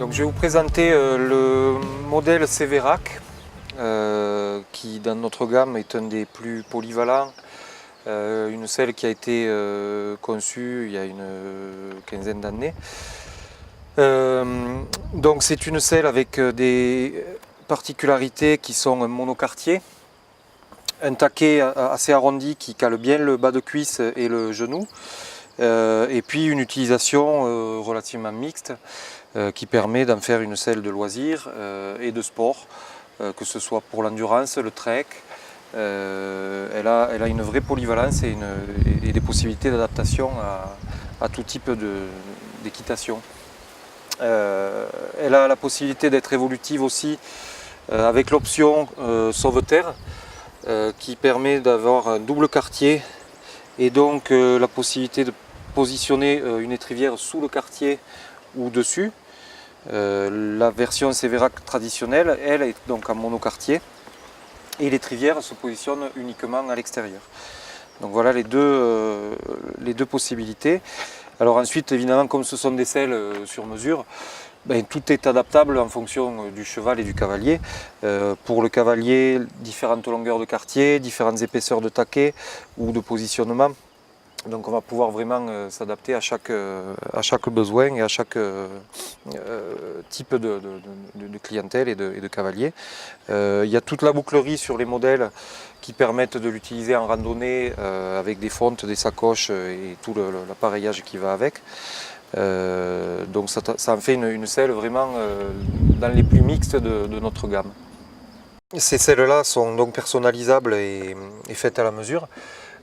Donc je vais vous présenter le modèle Sévérac qui dans notre gamme est un des plus polyvalents, une selle qui a été conçue il y a une quinzaine d'années. Donc c'est une selle avec des particularités qui sont un monocartier, un taquet assez arrondi qui cale bien le bas de cuisse et le genou, et puis une utilisation relativement mixte qui permet d'en faire une selle de loisirs et de sport, que ce soit pour l'endurance, le trek. Elle a une vraie polyvalence et des possibilités d'adaptation à tout type d'équitation. Elle a la possibilité d'être évolutive aussi avec l'option sauveterre qui permet d'avoir un double quartier et donc la possibilité de positionner une étrivière sous le quartier ou dessus. La version Sévérac traditionnelle, elle est donc en monocartier et l'étrivière se positionne uniquement à l'extérieur. Donc voilà les deux possibilités. Alors ensuite, évidemment, comme ce sont des selles sur mesure, tout est adaptable en fonction du cheval et du cavalier. Pour le cavalier, différentes longueurs de quartier, différentes épaisseurs de taquet ou de positionnement. Donc on va pouvoir vraiment s'adapter à chaque besoin et à chaque type de clientèle et de cavalier. Il y a toute la bouclerie sur les modèles qui permettent de l'utiliser en randonnée avec des fontes, des sacoches et tout l'appareillage qui va avec. Donc ça en fait une selle vraiment dans les plus mixtes de notre gamme. Ces selles-là sont donc personnalisables et faites à la mesure.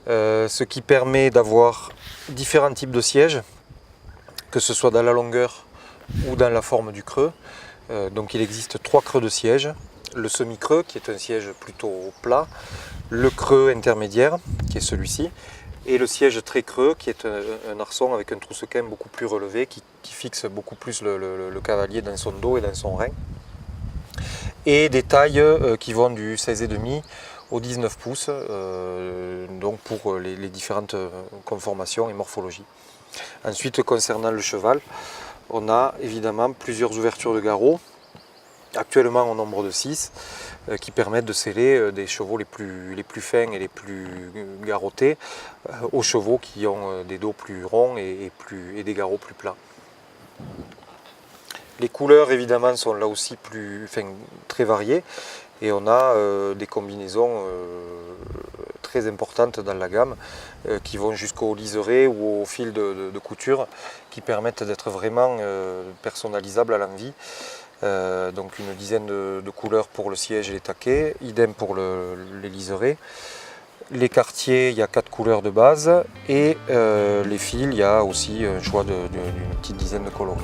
Ce qui permet d'avoir différents types de sièges, que ce soit dans la longueur ou dans la forme du creux. Donc il existe 3 creux de siège, le semi-creux qui est un siège plutôt plat, le creux intermédiaire qui est celui-ci, et le siège très creux qui est un arçon avec un troussequin beaucoup plus relevé qui fixe beaucoup plus le cavalier dans son dos et dans son rein. Et des tailles qui vont du 16,5 au 19 pouces, donc pour les différentes conformations et morphologies. Ensuite, concernant le cheval, on a évidemment plusieurs ouvertures de garrot, actuellement au nombre de 6, qui permettent de sceller des chevaux les plus fins et les plus garrottés aux chevaux qui ont des dos plus ronds et des garrots plus plats. Les couleurs évidemment sont là aussi très variées et on a des combinaisons très importantes dans la gamme qui vont jusqu'au liseré ou au fil de couture qui permettent d'être vraiment personnalisables à l'envie. Donc une dizaine de couleurs pour le siège et les taquets, idem pour les liserés. Les quartiers, il y a 4 couleurs de base et les fils, il y a aussi un choix d'une petite dizaine de coloris.